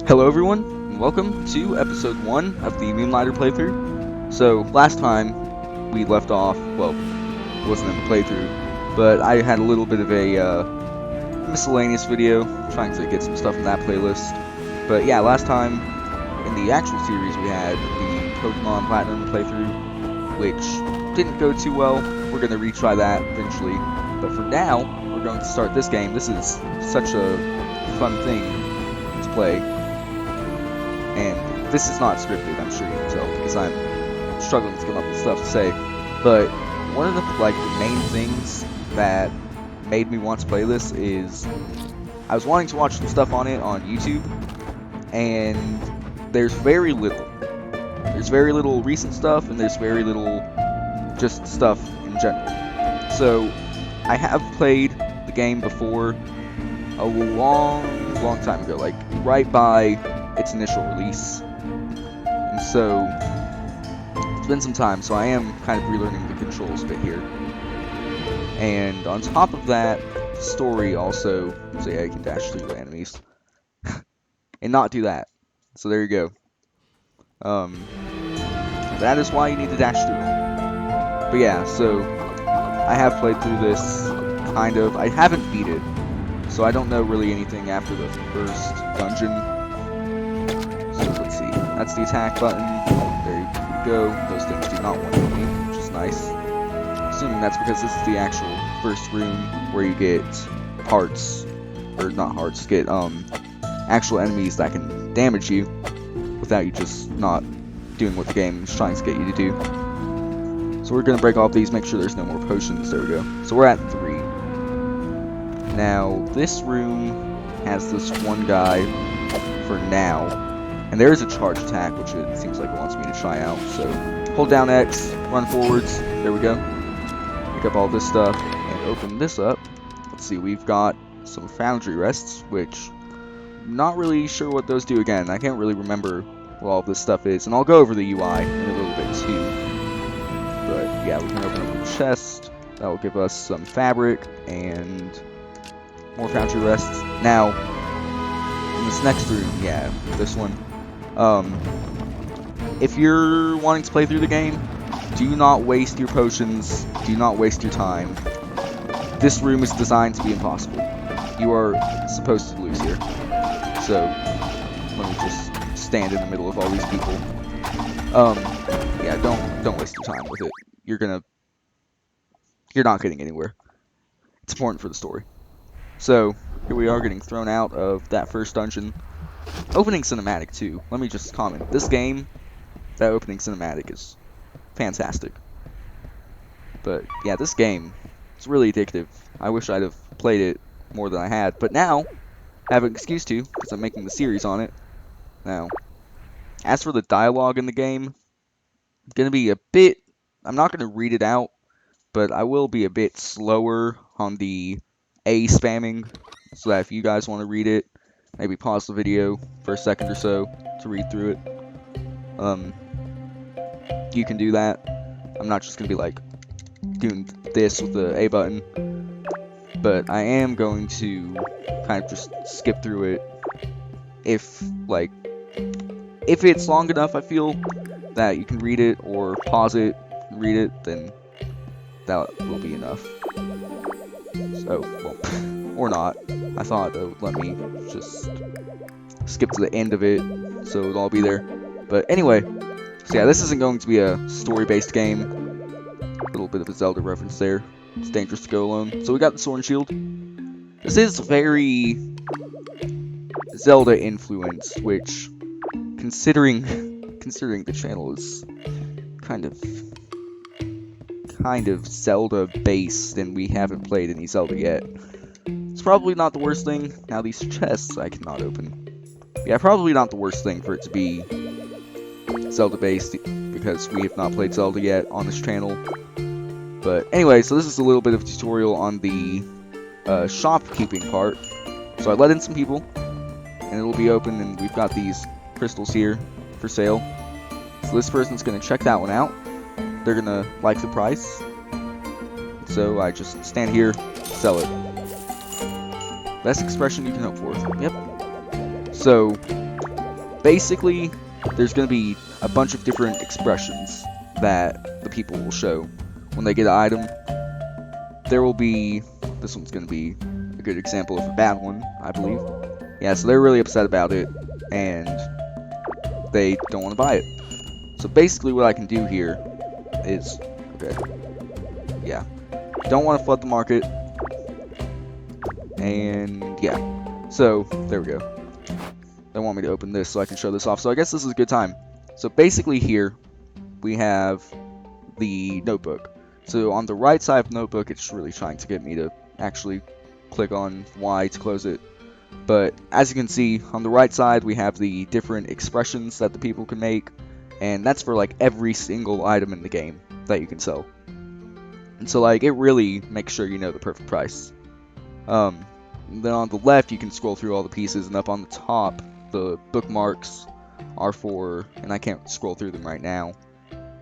Hello everyone, and welcome to episode 1 of the Moonlighter playthrough. So, last time we left off, well, it wasn't in the playthrough, but I had a little bit of a miscellaneous video, trying to get some stuff in that playlist. But yeah, last time, in the actual series, we had the Pokemon Platinum playthrough, which didn't go too well. We're going to retry that eventually. But for now, we're going to start this game. This is such a fun thing to play. And this is not scripted, I'm sure you can tell, because I'm struggling to come up with stuff to say. But one of the main things that made me want to play this is I was wanting to watch some stuff on it on YouTube, and there's very little. There's very little recent stuff, and there's very little just stuff in general. So I have played the game before a long time ago, like right by its initial release, and so it's been some time, so I am kind of relearning the controls a bit here. And on top of that, the story also, so yeah, you can dash through the enemies and not do that, so there you go. That is why you need to dash through. But yeah, so I have played through this, kind of. I haven't beat it, so I don't know really anything after the first dungeon. So let's see, that's the attack button, there you go, those things do not want to hit me, which is nice. Assuming that's because this is the actual first room where you get hearts, or not hearts, get actual enemies that can damage you without you just not doing what the game is trying to get you to do. So we're going to break off these, make sure there's no more potions, there we go. So we're at 3. Now, this room has this one guy for now. And there is a charge attack, which it seems like it wants me to try out. So, hold down X, run forwards, there we go. Pick up all this stuff, and open this up. Let's see, we've got some foundry rests, which I'm not really sure what those do again. I can't really remember what all this stuff is, and I'll go over the UI in a little bit too. But yeah, we can open up the chest. That will give us some fabric, and more foundry rests. Now, in this next room, yeah, this one. If you're wanting to play through the game, do not waste your potions, do not waste your time. This room is designed to be impossible. You are supposed to lose here. So, let me just stand in the middle of all these people. Yeah, don't waste your time with it. You're not getting anywhere. It's important for the story. So, here we are getting thrown out of that first dungeon. Opening cinematic too. Let me just comment. This game, that opening cinematic is fantastic. But yeah, this game, it's really addictive. I wish I'd have played it more than I had. But now, I have an excuse to, because I'm making the series on it. Now, as for the dialogue in the game, I'm going to be a bit, I'm not going to read it out, but I will be a bit slower on the A spamming, so that if you guys want to read it, maybe pause the video for a second or so to read through it. You can do that. I'm not just going to be like doing this with the A button, but I am going to kind of just skip through it if it's long enough I feel that you can read it, or pause it and read it, then that will be enough. So, well, or not. I thought it would let me just skip to the end of it, so it would all be there. But anyway, so yeah, this isn't going to be a story-based game. A little bit of a Zelda reference there. It's dangerous to go alone. So we got the sword and shield. This is very Zelda influence, which, considering the channel is kind of Zelda-based, and we haven't played any Zelda yet. It's probably not the worst thing. Now these chests I cannot open. Yeah, probably not the worst thing for it to be Zelda-based, because we have not played Zelda yet on this channel. But anyway, so this is a little bit of a tutorial on the shopkeeping part. So I let in some people, and it'll be open, and we've got these crystals here for sale. So this person's going to check that one out. They're going to like the price. So I just stand here, sell it. Best expression you can hope for. Yep. So, basically, there's going to be a bunch of different expressions that the people will show when they get an item. There will be, this one's going to be a good example of a bad one, I believe. Yeah, so they're really upset about it, and they don't want to buy it. So basically what I can do here is, okay, yeah, don't want to flood the market, and yeah, so there we go. They want me to open this so I can show this off, so I guess this is a good time. So basically here, we have the notebook. So on the right side of the notebook, it's really trying to get me to actually click on Y to close it. But as you can see, on the right side, we have the different expressions that the people can make. And that's for like every single item in the game that you can sell. And so like, it really makes sure you know the perfect price. Then on the left, you can scroll through all the pieces, and up on the top, the bookmarks are for, and I can't scroll through them right now,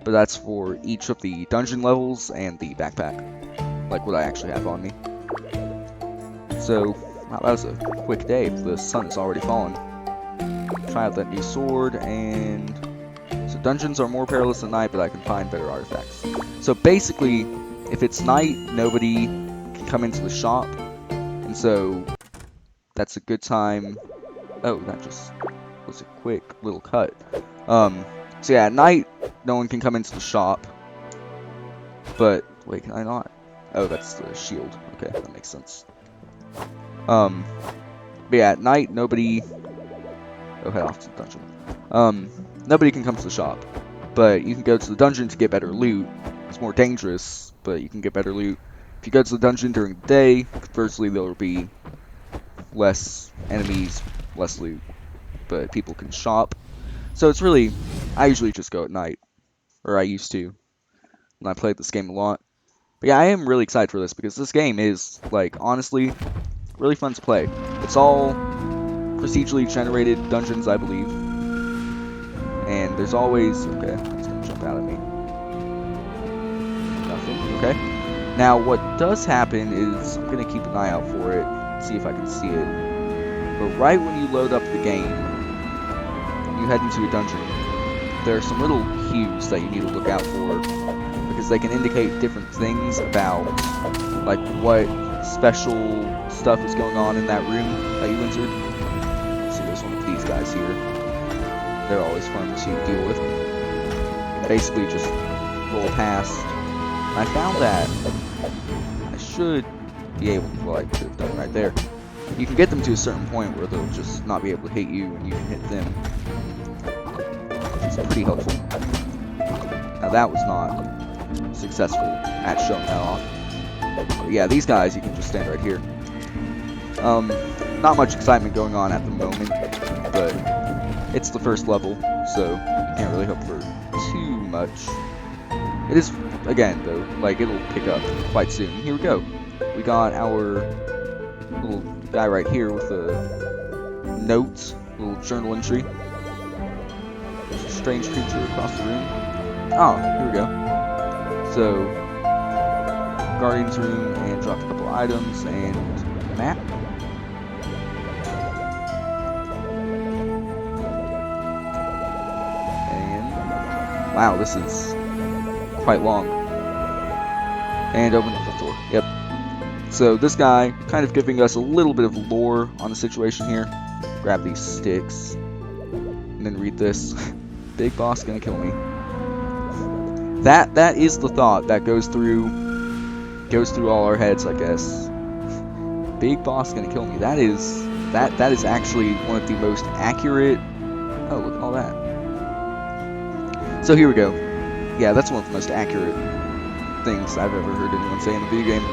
but that's for each of the dungeon levels and the backpack, like what I actually have on me. So, wow, that was a quick day. The sun is already fallen. Try out that new sword, and so dungeons are more perilous at night, but I can find better artifacts. So basically, if it's night, nobody can come into the shop, and so that's a good time. Oh, that just was a quick little cut. So yeah, at night, no one can come into the shop. But, wait, can I not? Oh, that's the shield. Okay, that makes sense. But yeah, at night, nobody... Oh, head off to the dungeon. Nobody can come to the shop. But you can go to the dungeon to get better loot. It's more dangerous, but you can get better loot. If you go to the dungeon during the day, conversely, there will be less enemies, less loot. But people can shop. So it's really, I usually just go at night, or I used to, when I played this game a lot. But yeah, I am really excited for this, because this game is, like, honestly, really fun to play. It's all procedurally generated dungeons, I believe. And there's always, okay, it's gonna jump out at me. Nothing, okay. Now, what does happen is, I'm gonna keep an eye out for it, see if I can see it. But right when you load up the game, you head into a dungeon. There are some little cues that you need to look out for, because they can indicate different things about, like, what special stuff is going on in that room that you entered. So there's one of these guys here. They're always fun to deal with. You basically just roll past. And I found that I should be able to, well, I could have done right there. You can get them to a certain point where they'll just not be able to hit you, and you can hit them. It's pretty helpful. Now that was not successful at showing that off. But yeah, these guys, you can just stand right here. Not much excitement going on at the moment, but it's the first level, so you can't really hope for too much. It is, again, though, like, it'll pick up quite soon. Here we go. We got our little guy right here with a note, little journal entry. There's a strange creature across the room. Oh, here we go. So, Guardian's room, and drop a couple items, and a map. And, wow, this is quite long. And open up the door. Yep. So this guy, kind of giving us a little bit of lore on the situation here. Grab these sticks, and then read this. Big boss gonna kill me. That is the thought that goes through all our heads, I guess. Big boss gonna kill me. That is actually one of the most accurate. Oh, look at all that. So here we go. Yeah, that's one of the most accurate things I've ever heard anyone say in a video game.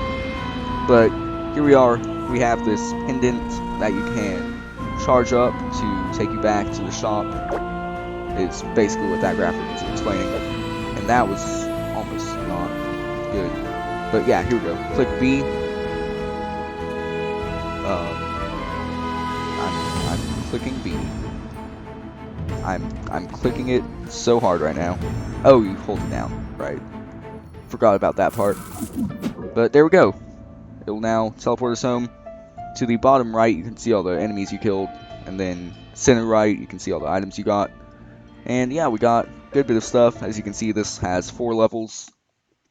But here we are. We have this pendant that you can charge up to take you back to the shop. It's basically what that graphic is explaining. And that was almost not good. But yeah, here we go. Click B. I'm clicking B. I'm clicking it so hard right now. Oh, you hold it down, right? Forgot about that part. But there we go. It'll now teleport us home. To the bottom right, you can see all the enemies you killed. and then center right, you can see all the items you got. And yeah, we got a good bit of stuff. As you can see, this has 4 levels,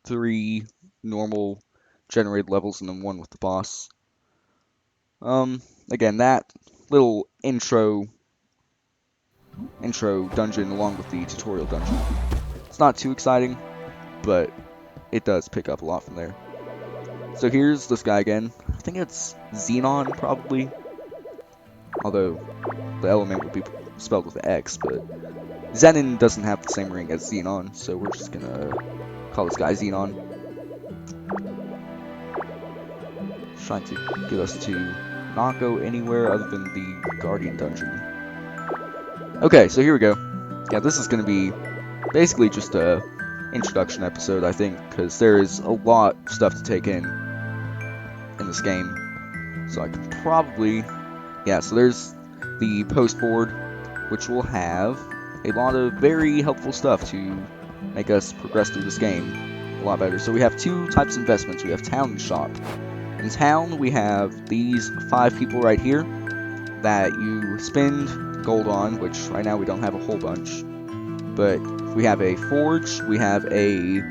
3 normal generated levels, and then 1 with the boss. Again, that little intro dungeon along with the tutorial dungeon. It's not too exciting, but it does pick up a lot from there. So here's this guy again. I think it's Xenon, probably. Although the element would be spelled with an X, but Zenon doesn't have the same ring as Xenon, so we're just gonna call this guy Xenon. Trying to get us to not go anywhere other than the Guardian dungeon. Okay, so here we go. Yeah, this is gonna be basically just a introduction episode, I think, because there is a lot of stuff to take in this game. So I could probably, yeah, so there's the post board, which will have a lot of very helpful stuff to make us progress through this game a lot better. So we have 2 types of investments. We have town and shop. In town, we have these 5 people right here that you spend gold on, which right now we don't have a whole bunch. But we have a forge, we have a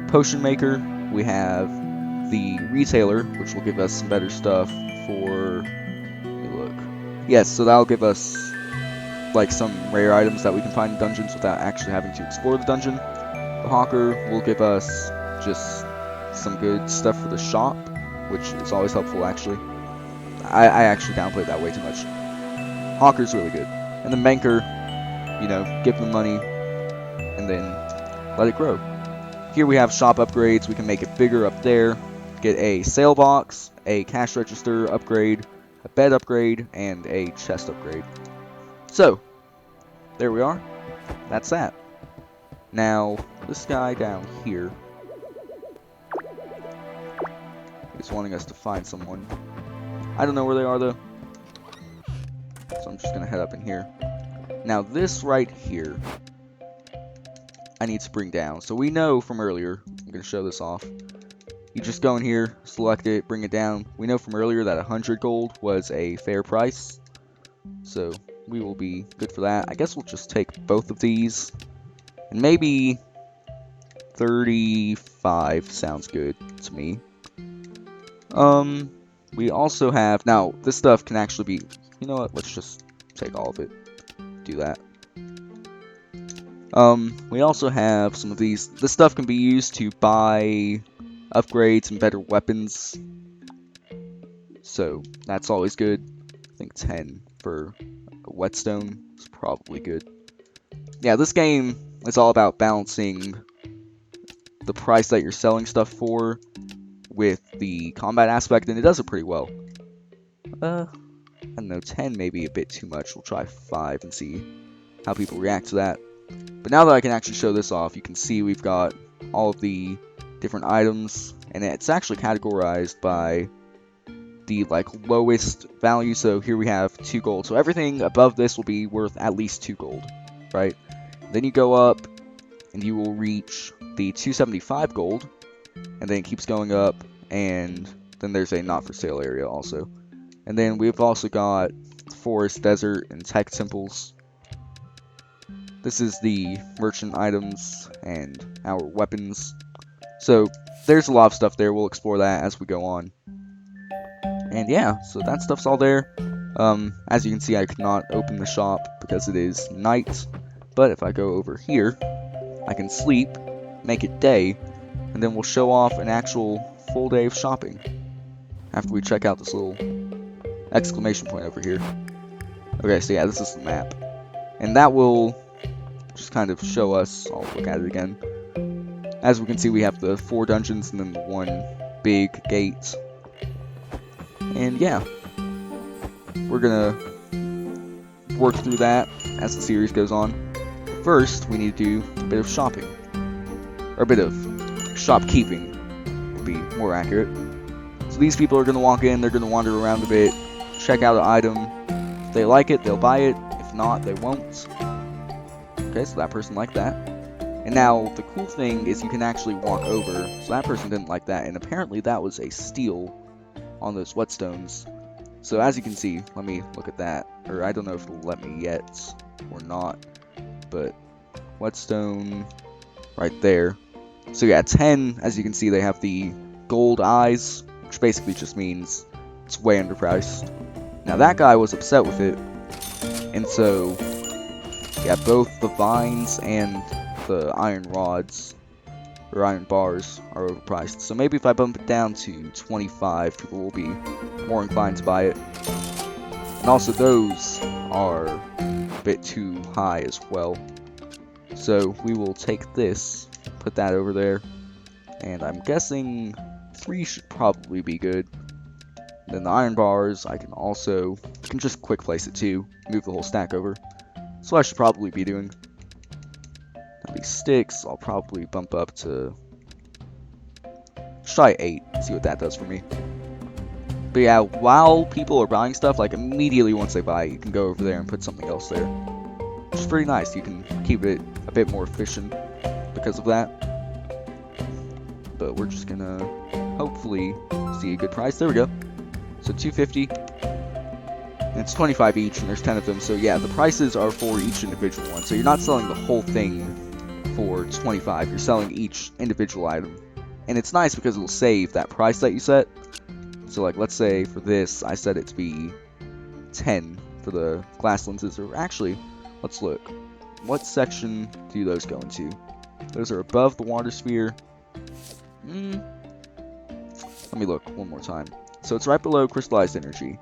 potion maker, we have the retailer, which will give us some better stuff for, let me look. Yes, so that'll give us like some rare items that we can find in dungeons without actually having to explore the dungeon. The hawker will give us just some good stuff for the shop, which is always helpful actually. I actually downplayed that way too much. Hawker's really good. And the banker, you know, give them money and then let it grow. Here we have shop upgrades. We can make it bigger up there, get a sale box, a cash register upgrade, a bed upgrade, and a chest upgrade. So, there we are. That's that. Now, this guy down here is wanting us to find someone. I don't know where they are though, so I'm just gonna head up in here. Now this right here I need to bring down. So we know from earlier, I'm gonna show this off. You just go in here, select it, bring it down. We know from earlier that 100 gold was a fair price, so we will be good for that. I guess we'll just take both of these, and maybe 35 sounds good to me. We also have, now this stuff can actually be, you know what, let's just take all of it, do that. We also have some of these, this stuff can be used to buy upgrades and better weapons, so that's always good. I think 10 for a whetstone is probably good. Yeah, this game is all about balancing the price that you're selling stuff for with the combat aspect, and it does it pretty well. I don't know, 10 maybe a bit too much. We'll try 5 and see how people react to that. But now that I can actually show this off, you can see we've got all of the different items, and it's actually categorized by the like lowest value. So here we have 2 gold. So everything above this will be worth at least 2 gold, right? Then you go up and you will reach the 275 gold, and then it keeps going up, and then there's a not for sale area also. And then we've also got forest, desert, and tech temples. This is the merchant items and our weapons. So there's a lot of stuff there. We'll explore that as we go on. And yeah, so that stuff's all there. As you can see, I could not open the shop because it is night. But if I go over here, I can sleep, make it day, and then we'll show off an actual full day of shopping after we check out this little exclamation point over here. Okay, so yeah, this is the map. And that will just kind of show us, I'll look at it again. As we can see, we have the 4 dungeons and then the 1 big gate. And yeah, we're gonna work through that as the series goes on. First, we need to do a bit of shopping. Or a bit of shopkeeping would be more accurate. So these people are going to walk in, they're going to wander around a bit, check out an item. If they like it, they'll buy it. If not, they won't. Okay, so that person liked that. And now, the cool thing is you can actually walk over. So that person didn't like that, and apparently that was a steal on those whetstones. So as you can see, let me look at that. Or I don't know if it'll let me yet or not. But whetstone right there. So yeah, 10, as you can see, they have the gold eyes, which basically just means it's way underpriced. Now that guy was upset with it, and so yeah, both the vines and the iron rods or iron bars are overpriced. So maybe if I bump it down to 25, people will be more inclined to buy it. And also those are a bit too high as well. So we will take this, put that over there, and I'm guessing 3 should probably be good. Then the iron bars, I can just quick place it too, move the whole stack over. So I should probably be doing. Now these sticks, I'll probably bump up to, let's try 8, see what that does for me. But yeah, while people are buying stuff, like immediately once they buy it, you can go over there and put something else there. Which is pretty nice, you can keep it a bit more efficient because of that. But we're just gonna hopefully see a good price. There we go. So 250. And it's 25 each, and there's 10 of them. So yeah, the prices are for each individual one. So you're not selling the whole thing for 25. You're selling each individual item. And it's nice because it'll save that price that you set. So like, let's say for this, I set it to be 10 for the glass lenses. Or actually, let's look. What section do those go into? Those are above the water sphere. Let me look one more time. So it's right below crystallized energy,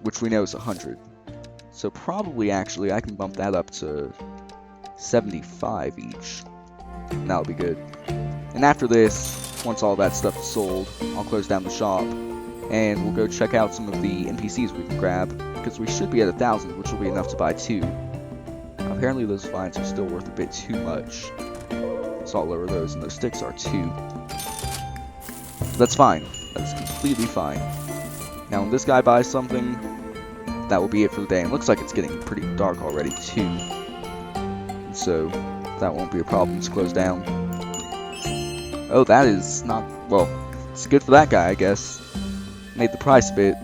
which we know is 100. So probably actually I can bump that up to 75 each. And that'll be good. And after this, once all that stuff is sold, I'll close down the shop and we'll go check out some of the NPCs we can grab, because we should be at 1,000, which will be enough to buy 2. Apparently those vines are still worth a bit too much, so I'll lower those, and those sticks are 2. That's fine. That's completely fine. Now when this guy buys something, that will be it for the day. And it looks like it's getting pretty dark already too. And so that won't be a problem to close down. Oh, that is not, well, it's good for that guy, I guess. Made the price a bit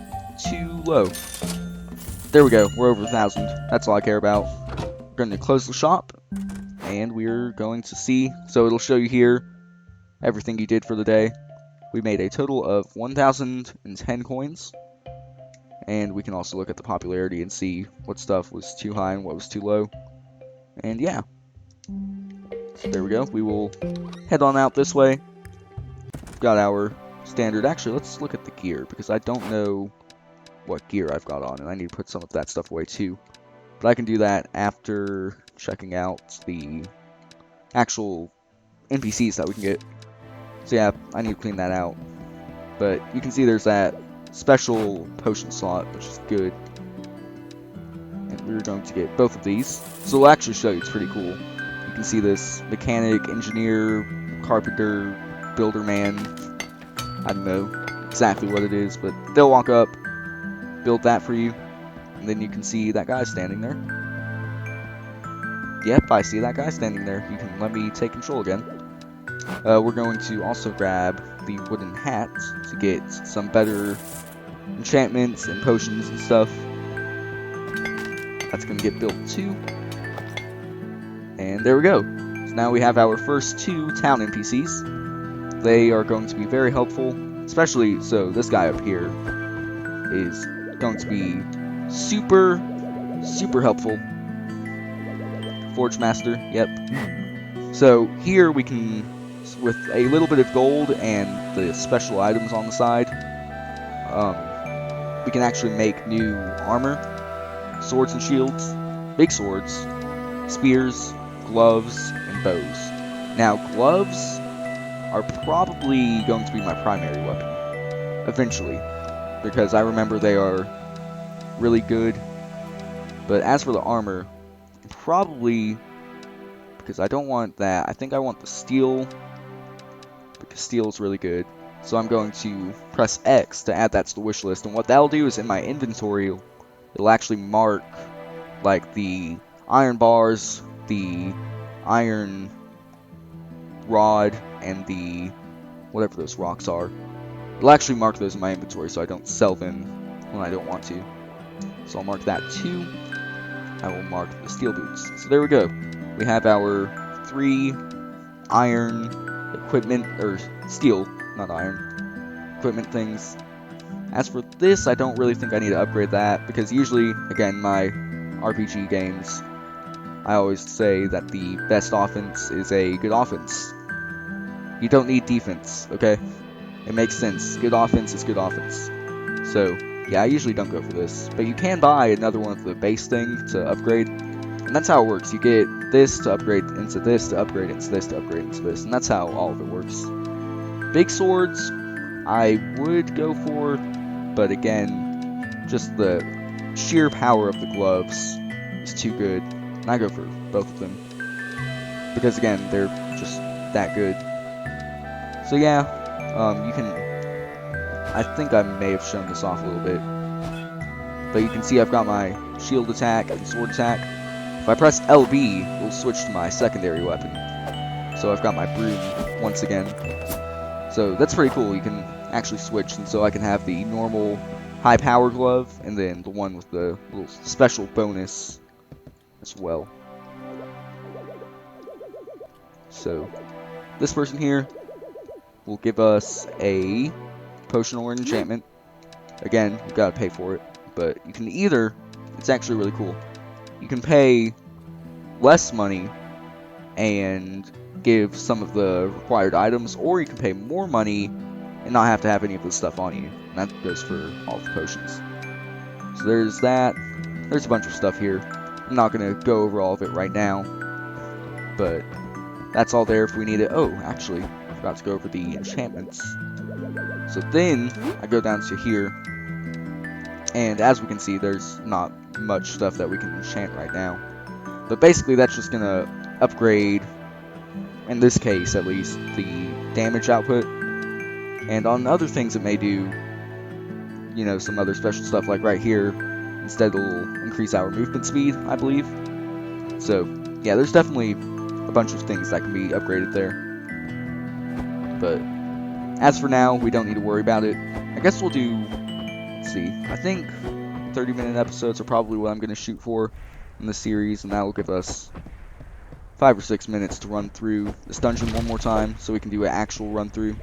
too low. There we go, we're over 1,000. That's all I care about. We're going to close the shop, and we're going to see, so it'll show you here everything you did for the day. We made a total of 1,010 coins, and we can also look at the popularity and see what stuff was too high and what was too low. And yeah, so there we go. We will head on out this way. We've got our standard, actually let's look at the gear, because I don't know what gear I've got on, and I need to put some of that stuff away too. But I can do that after checking out the actual NPCs that we can get. So yeah, I need to clean that out. But you can see there's that special potion slot, which is good. And we're going to get both of these. So we'll actually show you, it's pretty cool. You can see this mechanic, engineer, carpenter, builder man. I don't know exactly what it is, but they'll walk up, build that for you. And then you can see that guy standing there. Yep, I see that guy standing there. You can let me take control again. We're going to also grab the wooden hat to get some better enchantments and potions and stuff. That's going to get built too. And there we go. So now we have our first 2 town NPCs. They are going to be very helpful, especially, so this guy up here is going to be super helpful. Forge Master, yep. So here we can, with a little bit of gold and the special items on the side, we can actually make new armor, swords and shields, big swords, spears, gloves, and bows. Now gloves are probably going to be my primary weapon, eventually, because I remember they are really good. But as for the armor, probably, because I don't want that, I think I want the steel, because steel is really good. So I'm going to press X to add that to the wish list, and what that'll do is in my inventory, it'll actually mark like the iron bars, the iron rod, and the whatever those rocks are. It'll actually mark those in my inventory so I don't sell them when I don't want to. So I'll mark that too. I will mark the steel boots. So there we go. We have our 3 iron equipment, or steel, not iron, equipment things. As for this, I don't really think I need to upgrade that, because usually, again, my RPG games, I always say that the best offense is a good offense. You don't need defense, okay? It makes sense. Good offense is good offense. So, yeah, I usually don't go for this. But you can buy another one of the base thing to upgrade. And that's how it works. You get this to upgrade into this, to upgrade into this, to upgrade into this. And that's how all of it works. Big swords, I would go for. But again, just the sheer power of the gloves is too good. And I go for both of them. Because again, they're just that good. So yeah, you can, I think I may have shown this off a little bit, but you can see I've got my shield attack and sword attack. If I press LB, it will switch to my secondary weapon. So I've got my broom once again. So that's pretty cool, you can actually switch, and so I can have the normal high power glove, and then the one with the little special bonus as well. So, this person here will give us a potion or an enchantment. Again, you gotta pay for it, but you can either, it's actually really cool, you can pay less money and give some of the required items, or you can pay more money and not have to have any of this stuff on you. And that goes for all the potions. So there's that. There's a bunch of stuff here. I'm not gonna go over all of it right now, but that's all there if we need it. Oh, actually, I forgot to go over the enchantments. So then, I go down to here, and as we can see, there's not much stuff that we can enchant right now. But basically, that's just gonna upgrade, in this case at least, the damage output. And on other things it may do, you know, some other special stuff, like right here, instead it'll increase our movement speed, I believe. So, yeah, there's definitely a bunch of things that can be upgraded there. But as for now, we don't need to worry about it. I guess we'll do, let's see, I think 30-minute episodes are probably what I'm going to shoot for in this series, and that will give us 5 or 6 minutes to run through this dungeon one more time, so we can do an actual run through.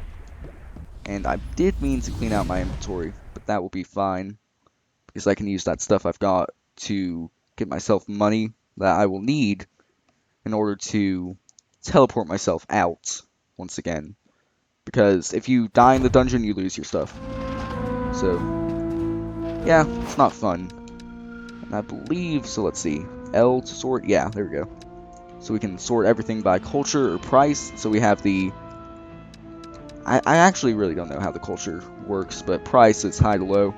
And I did mean to clean out my inventory, but that will be fine, because I can use that stuff I've got to get myself money that I will need in order to teleport myself out once again. Because if you die in the dungeon, you lose your stuff. So, yeah, it's not fun. And I believe, so let's see, L to sort, yeah, there we go. So we can sort everything by culture or price. So we have the, I actually really don't know how the culture works, but price is high to low.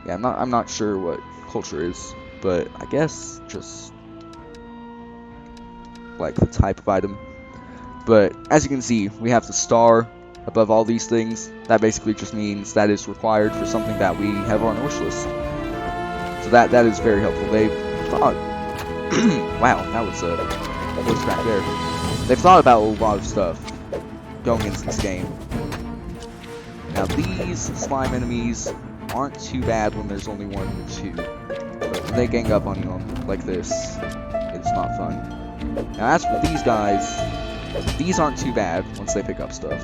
Yeah, I'm not sure what culture is, but I guess just like the type of item. But as you can see, we have the star above all these things. That basically just means that is required for something that we have on our wish list. So that is very helpful. They've thought, wow, that was a voice crack there. They've thought about a lot of stuff going into this game. Now these slime enemies aren't too bad when there's only 1 or 2. But when they gang up on you like this, it's not fun. Now as for these guys, these aren't too bad once they pick up stuff.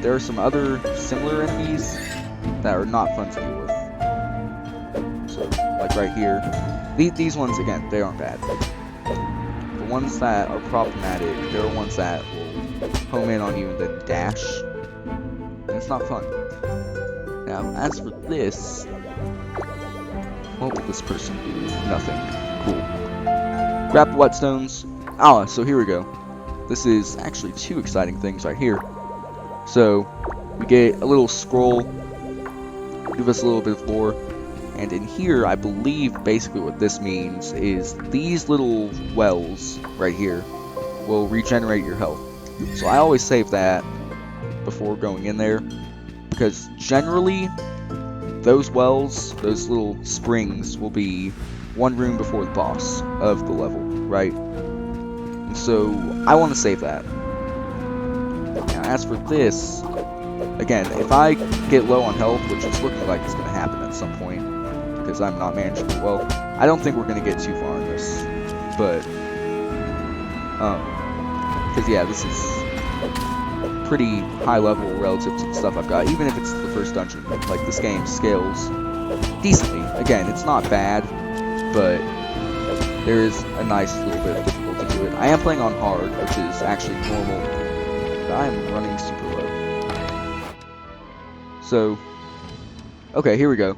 There are some other similar enemies that are not fun to deal with. So, like right here. These ones, again, they aren't bad. The ones that are problematic, there are ones that will home in on you and then dash. And it's not fun. Now, as for this, what will this person do? Nothing. Cool. Grab the whetstones. Ah, so here we go. This is actually 2 exciting things right here. So, we get a little scroll, give us a little bit of lore, and in here, I believe basically what this means is these little wells right here will regenerate your health. So I always save that before going in there, because generally, those wells, those little springs, will be 1 room before the boss of the level, right? And so, I want to save that. Now, as for this, again, if I get low on health, which is looking like it's going to happen at some point, because I'm not managing it well, I don't think we're going to get too far in this, but, because yeah, this is pretty high level relative to the stuff I've got, even if it's the first dungeon. Like, this game scales decently. Again, it's not bad, but there is a nice little bit of difficulty to it. I am playing on hard, which is actually normal, but I am running super low. So, okay, here we go.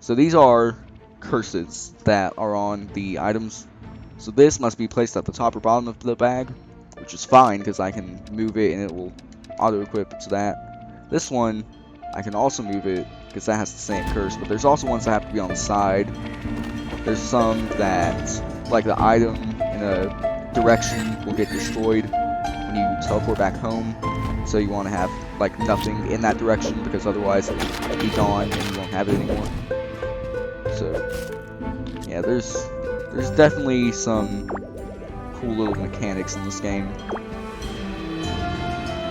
So these are curses that are on the items. So this must be placed at the top or bottom of the bag, which is fine because I can move it and it will auto-equip to that. This one, I can also move it because that has the same curse, but there's also ones that have to be on the side. There's some that, like the item in a direction, will get destroyed when you teleport back home. So you want to have like nothing in that direction because otherwise it'll be gone and you won't have it anymore. So yeah, there's definitely some cool little mechanics in this game.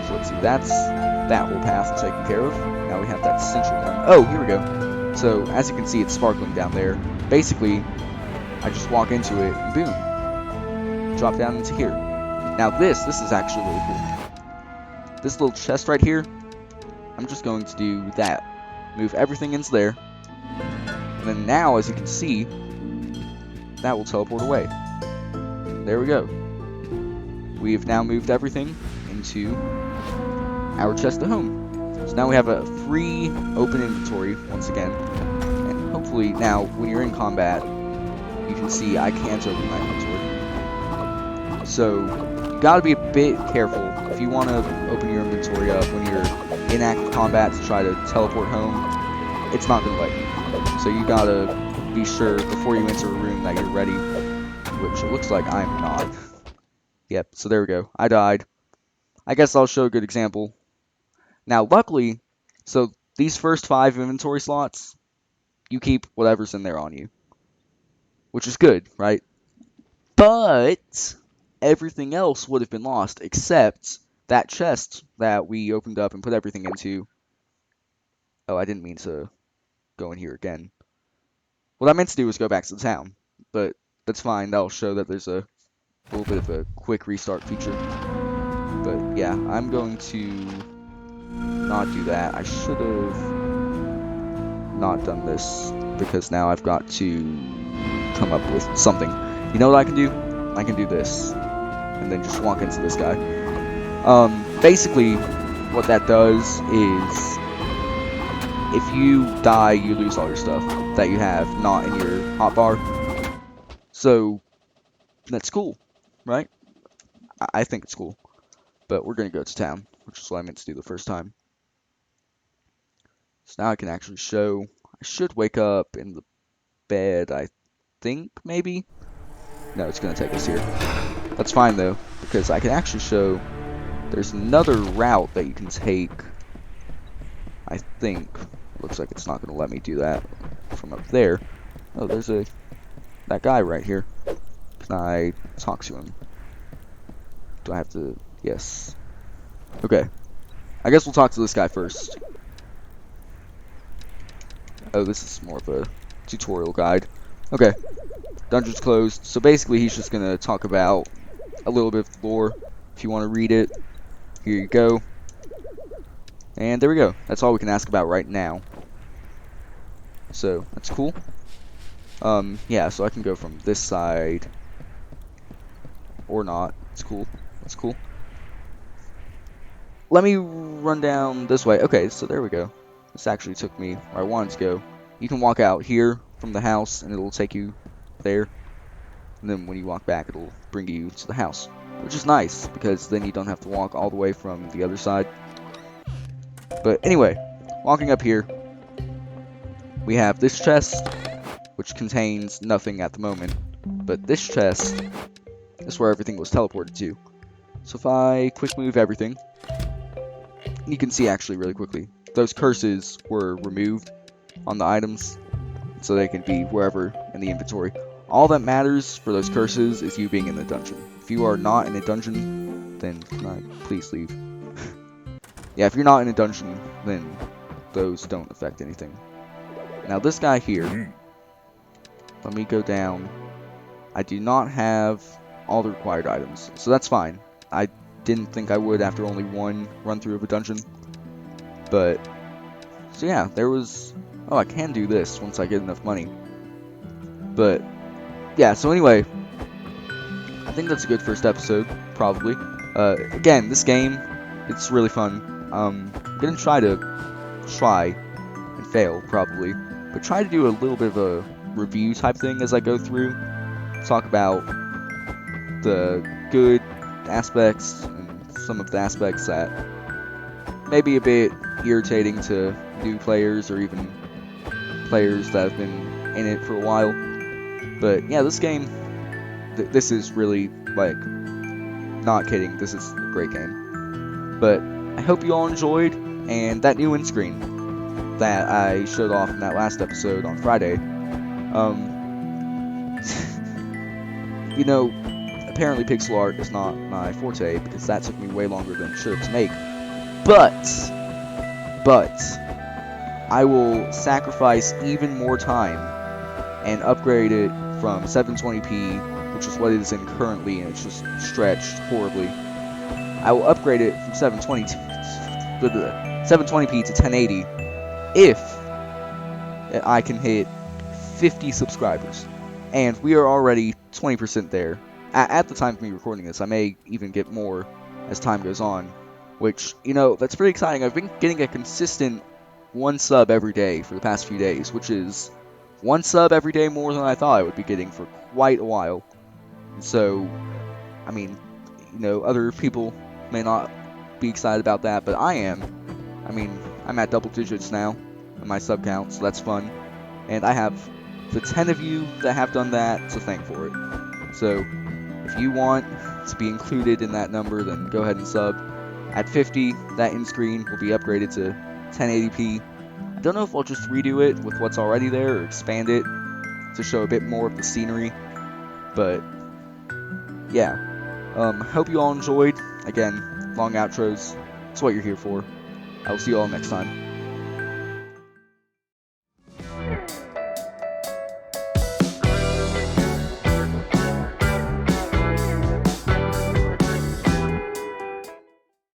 So let's see, that's that whole path taken care of. Now we have that central one. Oh, here we go. So as you can see, it's sparkling down there. Basically, I just walk into it and boom, drop down into here. Now this is actually really cool. This little chest right here, I'm just going to do that. Move everything into there. And then now, as you can see, that will teleport away. There we go. We have now moved everything into our chest at home. So now we have a free open inventory once again. And hopefully now, when you're in combat, you can see I can't open my inventory. So you gotta be a bit careful if you want to open your inventory up when you're in active combat to try to teleport home. It's not gonna let you. So you gotta be sure before you enter a room that you're ready, which it looks like I'm not. Yep, so there we go. I died. I guess I'll show a good example. Now, luckily, so these first 5 inventory slots, you keep whatever's in there on you, which is good, right? But everything else would have been lost except that chest that we opened up and put everything into. Oh, I didn't mean to go in here again. What I meant to do was go back to the town, but that's fine. That'll show that there's a little bit of a quick restart feature. But yeah, I'm going to not do that. I should have not done this because now I've got to come up with something. You know what I can do? I can do this and then just walk into this guy. Basically, what that does is if you die, you lose all your stuff that you have not in your hotbar. So that's cool, right? I think it's cool. But we're going to go to town, which is what I meant to do the first time. So now I can actually show. I should wake up in the bed, I think, maybe? No, it's going to take us here. That's fine, though, because I can actually show there's another route that you can take. I think. Looks like it's not going to let me do that from up there. Oh, there's that guy right here. Can I talk to him? Do I have to... Yes. Okay. I guess we'll talk to this guy first. Oh, this is more of a tutorial guide. Okay. Dungeon's closed. So basically, he's just going to talk about a little bit of the lore. If you want to read it, here you go. And there we go. That's all we can ask about right now. So, that's cool. Yeah, so I can go from this side. Or not. It's cool. That's cool. Let me run down this way. Okay, so there we go. This actually took me where I wanted to go. You can walk out here from the house, and it'll take you there. And then when you walk back, it'll bring you to the house. Which is nice, because then you don't have to walk all the way from the other side. But anyway, walking up here, we have this chest, which contains nothing at the moment. But this chest is where everything was teleported to. So if I quick move everything, you can see actually really quickly, those curses were removed on the items, so they can be wherever in the inventory. All that matters for those curses is you being in the dungeon. If you are not in a dungeon, then can I please leave? yeah, if you're not in a dungeon, then those don't affect anything. Now this guy here, let me go down. I do not have all the required items, so that's fine. I didn't think I would after only one run through of a dungeon. But, so yeah, there was, oh, I can do this once I get enough money. But, yeah, so anyway, I think that's a good first episode, probably. Again, this game, it's really fun. I'm gonna try and fail, probably, but try to do a little bit of a review type thing as I go through. Talk about the good aspects and some of the aspects that may be a bit irritating to new players or even players that have been in it for a while. But yeah, this game, this is really, like, not kidding, this is a great game. But I hope you all enjoyed, and that new end screen that I showed off in that last episode on Friday, you know, apparently pixel art is not my forte, because that took me way longer than it should to make. But, I will sacrifice even more time and upgrade it from 720p, which is what it is in currently, and it's just stretched horribly. I will upgrade it from 720p to 1080 if I can hit 50 subscribers. And we are already 20% there. At the time of me recording this, I may even get more as time goes on, which, you know, that's pretty exciting. I've been getting a consistent 1 sub every day for the past few days, which is 1 sub every day more than I thought I would be getting for quite a while. And so, I mean, you know, other people may not be excited about that, but I am. I mean, I'm at double digits now in my sub count, so that's fun. And I have the 10 of you that have done that to thank for it. So, if you want to be included in that number, then go ahead and sub. At 50, that end screen will be upgraded to 1080p. I don't know if I'll just redo it with what's already there or expand it to show a bit more of the scenery, but yeah. Hope you all enjoyed. Again, long outros, it's what you're here for. I will see you all next time.